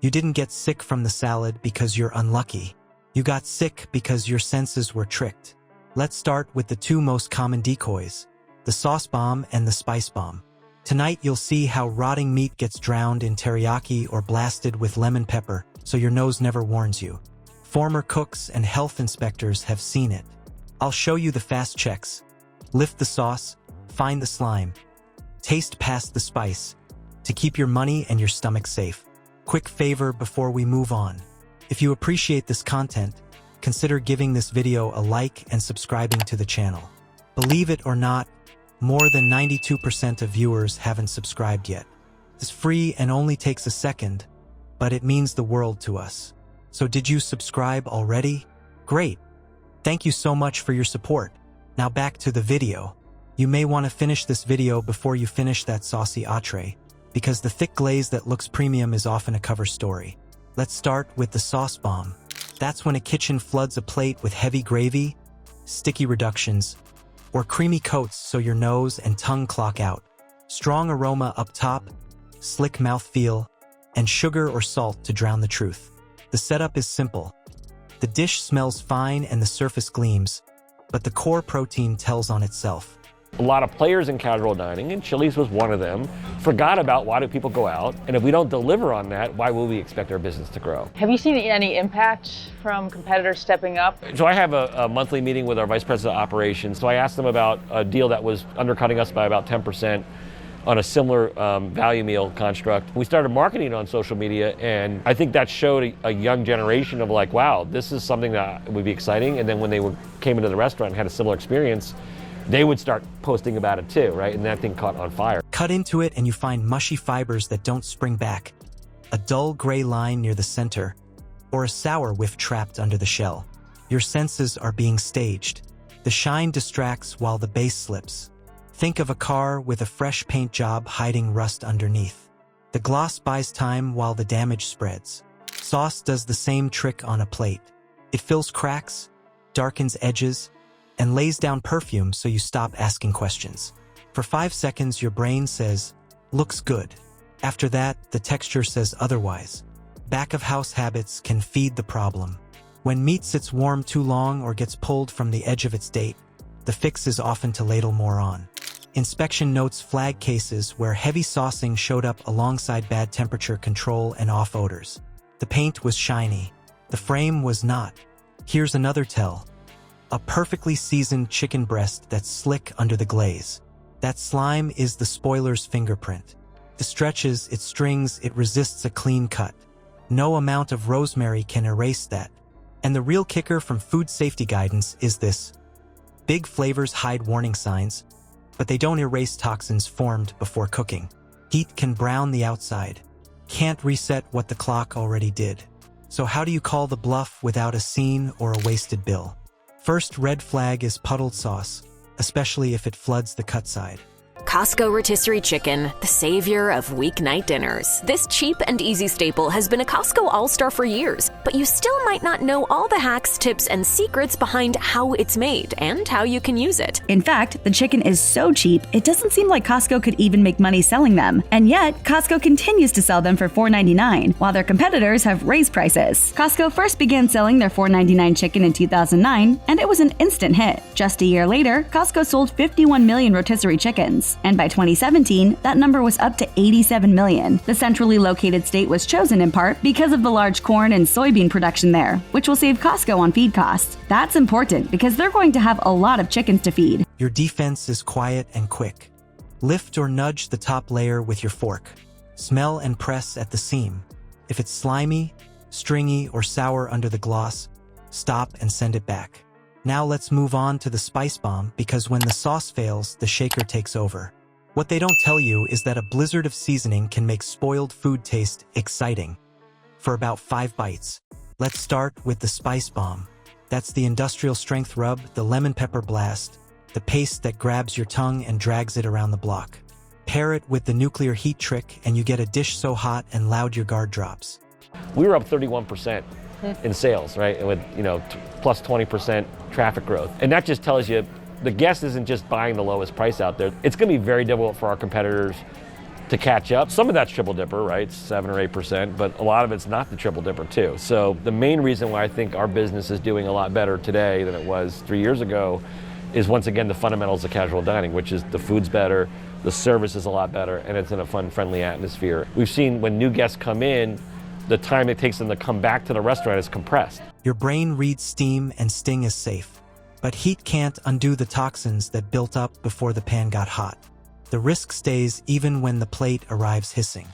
You didn't get sick from the salad because you're unlucky. You got sick because your senses were tricked. Let's start with the two most common decoys, the sauce bomb and the spice bomb. Tonight you'll see how rotting meat gets drowned in teriyaki or blasted with lemon pepper so your nose never warns you. Former cooks and health inspectors have seen it. I'll show you the fast checks. Lift the sauce, find the slime, taste past the spice to keep your money and your stomach safe. Quick favor before we move on. If you appreciate this content, consider giving this video a like and subscribing to the channel. Believe it or not, more than 92% of viewers haven't subscribed yet. It's free and only takes a second, but it means the world to us. So did you subscribe already? Great. Thank you so much for your support. Now back to the video. You may want to finish this video before you finish that saucy entree, because the thick glaze that looks premium is often a cover story. Let's start with the sauce bomb. That's when a kitchen floods a plate with heavy gravy, sticky reductions, or creamy coats so your nose and tongue clock out. Strong aroma up top, slick mouthfeel, and sugar or salt to drown the truth. The setup is simple. The dish smells fine and the surface gleams, but the core protein tells on itself. A lot of players in casual dining, and Chili's was one of them, forgot about why do people go out, and if we don't deliver on that, why will we expect our business to grow? Have you seen any impact from competitors stepping up? So I have a monthly meeting with our Vice President of Operations, so I asked them about a deal that was undercutting us by about 10% on a similar value meal construct. We started marketing on social media, and I think that showed a young generation of like, wow, this is something that would be exciting, and then when they came into the restaurant and had a similar experience, they would start posting about it too, right? And that thing caught on fire. Cut into it and you find mushy fibers that don't spring back, a dull gray line near the center, or a sour whiff trapped under the shell. Your senses are being staged. The shine distracts while the base slips. Think of a car with a fresh paint job hiding rust underneath. The gloss buys time while the damage spreads. Sauce does the same trick on a plate. It fills cracks, darkens edges, and lays down perfume so you stop asking questions. For 5 seconds, your brain says, looks good. After that, the texture says otherwise. Back-of-house habits can feed the problem. When meat sits warm too long or gets pulled from the edge of its date, the fix is often to ladle more on. Inspection notes flag cases where heavy saucing showed up alongside bad temperature control and off odors. The paint was shiny. The frame was not. Here's another tell. A perfectly seasoned chicken breast that's slick under the glaze. That slime is the spoiler's fingerprint. It stretches, it strings, it resists a clean cut. No amount of rosemary can erase that. And the real kicker from food safety guidance is this. Big flavors hide warning signs, but they don't erase toxins formed before cooking. Heat can brown the outside. Can't reset what the clock already did. So how do you call the bluff without a scene or a wasted bill? First red flag is puddled sauce, especially if it floods the cut side. Costco rotisserie chicken, the savior of weeknight dinners. This cheap and easy staple has been a Costco all-star for years, but you still might not know all the hacks, tips, and secrets behind how it's made and how you can use it. In fact, the chicken is so cheap, it doesn't seem like Costco could even make money selling them. And yet, Costco continues to sell them for $4.99, while their competitors have raised prices. Costco first began selling their $4.99 chicken in 2009, and it was an instant hit. Just a year later, Costco sold 51 million rotisserie chickens. And by 2017, that number was up to 87 million. The centrally located state was chosen in part because of the large corn and soybean production there, which will save Costco on feed costs. That's important because they're going to have a lot of chickens to feed. Your defense is quiet and quick. Lift or nudge the top layer with your fork. Smell and press at the seam. If it's slimy, stringy, or sour under the gloss, stop and send it back. Now let's move on to the spice bomb, because when the sauce fails, the shaker takes over. What they don't tell you is that a blizzard of seasoning can make spoiled food taste exciting. For about 5 bites. Let's start with the spice bomb. That's the industrial strength rub, the lemon pepper blast, the paste that grabs your tongue and drags it around the block. Pair it with the nuclear heat trick and you get a dish so hot and loud your guard drops. We were up 31% in sales, right? With, plus 20% traffic growth. And that just tells you the guest isn't just buying the lowest price out there. It's going to be very difficult for our competitors to catch up. Some of that's triple dipper, right? 7 or 8%, but a lot of it's not the triple dipper too. So the main reason why I think our business is doing a lot better today than it was 3 years ago is, once again, the fundamentals of casual dining, which is the food's better, the service is a lot better, and it's in a fun, friendly atmosphere. We've seen when new guests come in, the time it takes them to come back to the restaurant is compressed. Your brain reads steam and sting is safe, but heat can't undo the toxins that built up before the pan got hot. The risk stays even when the plate arrives hissing.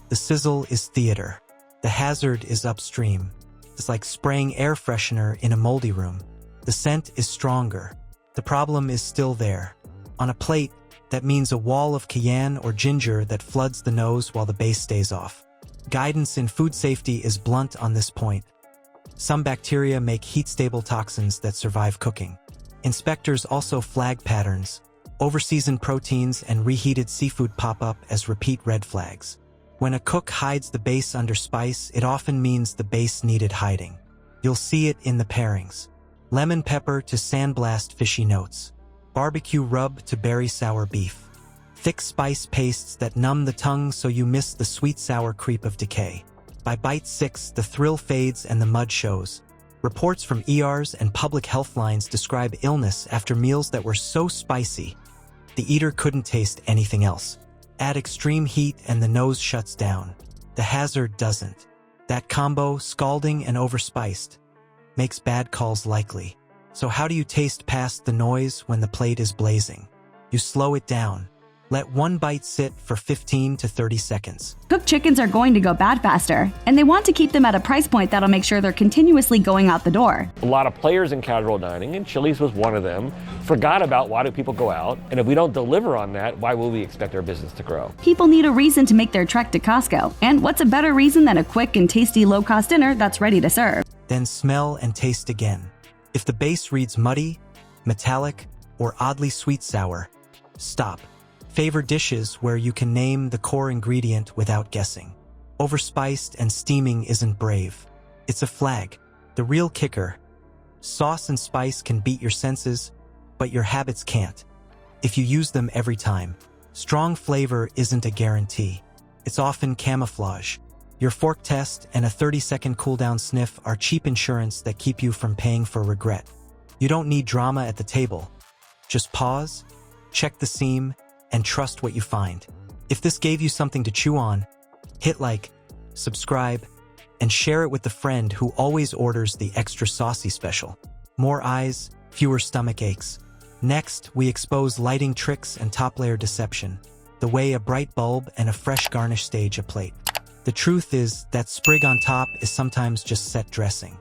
The sizzle is theater. The hazard is upstream. It's like spraying air freshener in a moldy room. The scent is stronger. The problem is still there. On a plate, that means a wall of cayenne or ginger that floods the nose while the base stays off. Guidance in food safety is blunt on this point. Some bacteria make heat-stable toxins that survive cooking. Inspectors also flag patterns. Overseasoned proteins and reheated seafood pop up as repeat red flags. When a cook hides the base under spice, it often means the base needed hiding. You'll see it in the pairings. Lemon pepper to sandblast fishy notes. Barbecue rub to berry sour beef. Thick spice pastes that numb the tongue so you miss the sweet-sour creep of decay. By bite 6, the thrill fades and the mud shows. Reports from ERs and public health lines describe illness after meals that were so spicy, the eater couldn't taste anything else. Add extreme heat and the nose shuts down. The hazard doesn't. That combo, scalding and overspiced, makes bad calls likely. So how do you taste past the noise when the plate is blazing? You slow it down. Let one bite sit for 15 to 30 seconds. Cooked chickens are going to go bad faster, and they want to keep them at a price point that'll make sure they're continuously going out the door. A lot of players in casual dining, and Chili's was one of them, forgot about why do people go out, and if we don't deliver on that, why will we expect our business to grow? People need a reason to make their trek to Costco, and what's a better reason than a quick and tasty low-cost dinner that's ready to serve? Then smell and taste again. If the base reads muddy, metallic, or oddly sweet-sour, stop. Favor dishes where you can name the core ingredient without guessing. Overspiced and steaming isn't brave. It's a flag. The real kicker. Sauce and spice can beat your senses, but your habits can't. If you use them every time. Strong flavor isn't a guarantee. It's often camouflage. Your fork test and a 30-second cool-down sniff are cheap insurance that keep you from paying for regret. You don't need drama at the table. Just pause, check the seam, and trust what you find. If this gave you something to chew on, hit like, subscribe, and share it with the friend who always orders the extra saucy special. More eyes, fewer stomach aches. Next, we expose lighting tricks and top-layer deception, the way a bright bulb and a fresh garnish stage a plate. The truth is that sprig on top is sometimes just set dressing.